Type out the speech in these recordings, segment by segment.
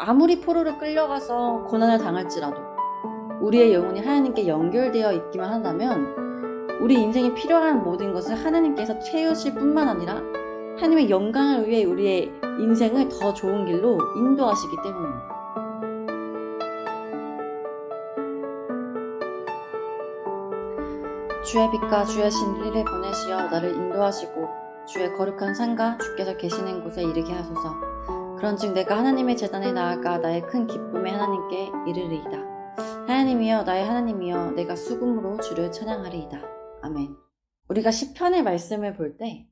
아무리 포로로 끌려가서 고난을 당할지라도 우리의 영혼이 하나님께 연결되어 있기만 한다면 우리 인생에 필요한 모든 것을 하나님께서 채우실 뿐만 아니라 하나님의 영광을 위해 우리의 인생을 더 좋은 길로 인도하시기 때문입니다. 주의 빛과 주의 진리를 보내시어 나를 인도하시고 주의 거룩한 산과 주께서 계시는 곳에 이르게 하소서. 그런즉 내가 하나님의 제단에 나아가 나의 큰 기쁨의 하나님께 이르리이다. 하나님이여 나의 하나님이여 내가 수금으로 주를 찬양하리이다. 아멘. 우리가 시편의 말씀을 볼 때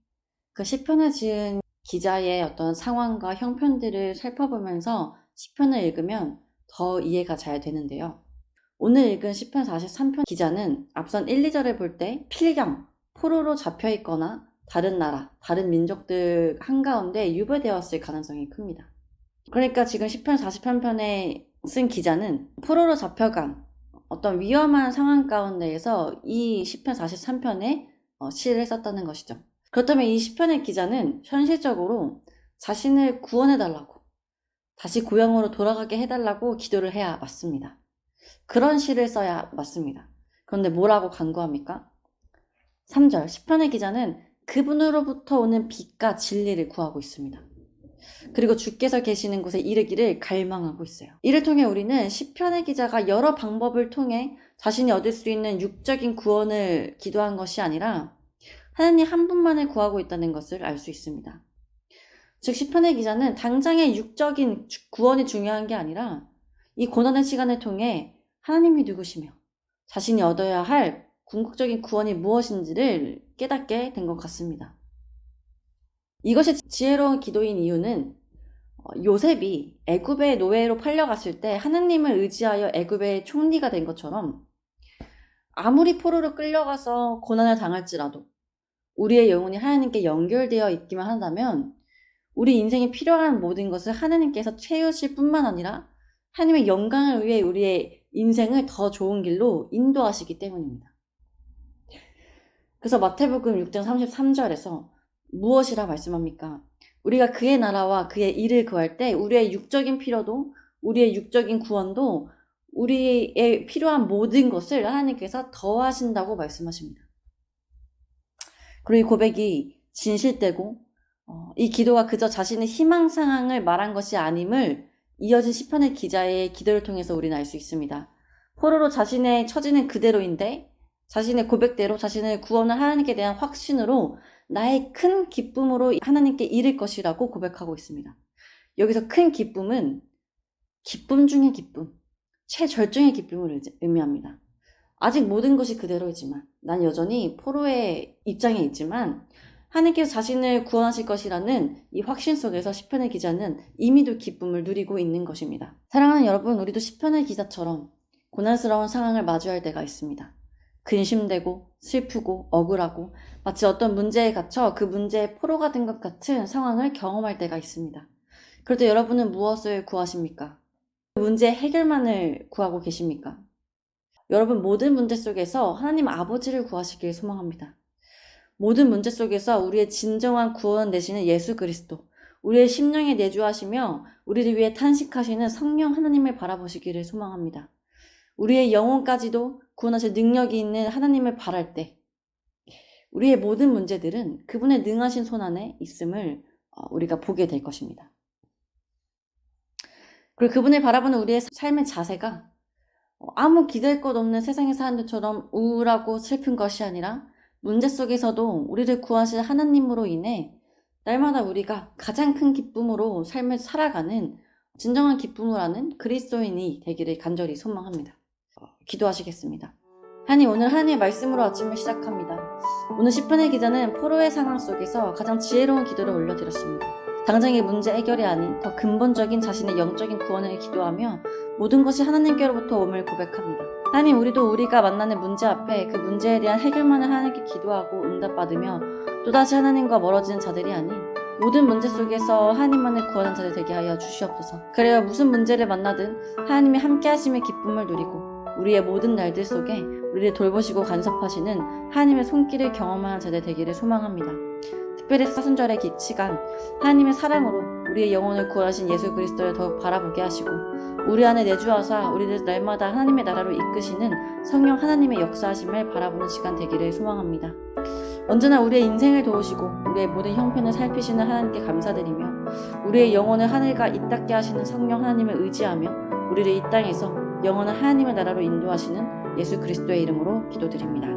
그 시편을 지은 기자의 어떤 상황과 형편들을 살펴보면서 시편을 읽으면 더 이해가 잘 되는데요. 오늘 읽은 시편 43편 기자는 앞선 1, 2절을 볼 때 필경, 포로로 잡혀있거나 다른 나라, 다른 민족들 한가운데 유배되었을 가능성이 큽니다. 그러니까 지금 시편 43편에 쓴 기자는 포로로 잡혀간 어떤 위험한 상황 가운데에서 이 시편 43편에 시를 썼다는 것이죠. 그렇다면 이 시편의 기자는 현실적으로 자신을 구원해달라고, 다시 고향으로 돌아가게 해달라고 기도를 해야 맞습니다. 그런 시를 써야 맞습니다. 그런데 뭐라고 간구합니까? 3절 시편의 기자는 그분으로부터 오는 빛과 진리를 구하고 있습니다. 그리고 주께서 계시는 곳에 이르기를 갈망하고 있어요. 이를 통해 우리는 시편의 기자가 여러 방법을 통해 자신이 얻을 수 있는 육적인 구원을 기도한 것이 아니라 하나님 한 분만을 구하고 있다는 것을 알 수 있습니다. 즉 시편의 기자는 당장의 육적인 구원이 중요한 게 아니라 이 고난의 시간을 통해 하나님이 누구시며 자신이 얻어야 할 궁극적인 구원이 무엇인지를 깨닫게 된 것 같습니다. 이것이 지혜로운 기도인 이유는 요셉이 애굽의 노예로 팔려갔을 때 하나님을 의지하여 애굽의 총리가 된 것처럼 아무리 포로로 끌려가서 고난을 당할지라도 우리의 영혼이 하나님께 연결되어 있기만 한다면 우리 인생에 필요한 모든 것을 하나님께서 채우실 뿐만 아니라 하나님의 영광을 위해 우리의 인생을 더 좋은 길로 인도하시기 때문입니다. 그래서 마태복음 6장 33절에서 무엇이라 말씀합니까? 우리가 그의 나라와 그의 일을 구할 때 우리의 육적인 필요도 우리의 육적인 구원도 우리의 필요한 모든 것을 하나님께서 더하신다고 말씀하십니다. 그리고 이 고백이 진실되고 이 기도가 그저 자신의 희망 상황을 말한 것이 아님을 이어진 시편의 기자의 기도를 통해서 우리는 알 수 있습니다. 포로로 자신의 처지는 그대로인데 자신의 고백대로 자신을 구원할 하나님께 대한 확신으로 나의 큰 기쁨으로 하나님께 이를 것이라고 고백하고 있습니다. 여기서 큰 기쁨은 기쁨 중의 기쁨, 최절정의 기쁨을 의미합니다. 아직 모든 것이 그대로이지만 난 여전히 포로의 입장에 있지만 하나님께서 자신을 구원하실 것이라는 이 확신 속에서 시편의 기자는 이미도 기쁨을 누리고 있는 것입니다. 사랑하는 여러분, 우리도 시편의 기자처럼 고난스러운 상황을 마주할 때가 있습니다. 근심되고 슬프고 억울하고 마치 어떤 문제에 갇혀 그 문제에 포로가 된 것 같은 상황을 경험할 때가 있습니다. 그럴 때 여러분은 무엇을 구하십니까? 문제의 해결만을 구하고 계십니까? 여러분 모든 문제 속에서 하나님 아버지를 구하시길 소망합니다. 모든 문제 속에서 우리의 진정한 구원 되시는 예수 그리스도, 우리의 심령에 내주하시며 우리를 위해 탄식하시는 성령 하나님을 바라보시기를 소망합니다. 우리의 영혼까지도 구원하실 능력이 있는 하나님을 바랄 때 우리의 모든 문제들은 그분의 능하신 손 안에 있음을 우리가 보게 될 것입니다. 그리고 그분을 바라보는 우리의 삶의 자세가 아무 기댈 것 없는 세상의 사람들처럼 우울하고 슬픈 것이 아니라 문제 속에서도 우리를 구하실 하나님으로 인해 날마다 우리가 가장 큰 기쁨으로 삶을 살아가는 진정한 기쁨을 아는 그리스도인이 되기를 간절히 소망합니다. 기도하시겠습니다. 하나님, 오늘 하나님의 말씀으로 아침을 시작합니다. 오늘 시편의 기자는 포로의 상황 속에서 가장 지혜로운 기도를 올려드렸습니다. 당장의 문제 해결이 아닌 더 근본적인 자신의 영적인 구원을 기도하며 모든 것이 하나님께로부터 옴을 고백합니다. 하나님, 우리도 우리가 만나는 문제 앞에 그 문제에 대한 해결만을 하나님께 기도하고 응답받으며 또다시 하나님과 멀어지는 자들이 아닌 모든 문제 속에서 하나님만을 구하는 자들 되게 하여 주시옵소서. 그래야 무슨 문제를 만나든 하나님이 함께 하심의 기쁨을 누리고 우리의 모든 날들 속에 우리를 돌보시고 간섭하시는 하나님의 손길을 경험하는 자들 되기를 소망합니다. 특별히 사순절의 시간 하나님의 사랑으로 우리의 영혼을 구원하신 예수 그리스도를 더욱 바라보게 하시고 우리 안에 내주하사 우리를 날마다 하나님의 나라로 이끄시는 성령 하나님의 역사하심을 바라보는 시간 되기를 소망합니다. 언제나 우리의 인생을 도우시고 우리의 모든 형편을 살피시는 하나님께 감사드리며 우리의 영혼을 하늘과 이 땅게 하시는 성령 하나님을 의지하며 우리를 이 땅에서 영원한 하나님의 나라로 인도하시는 예수 그리스도의 이름으로 기도드립니다.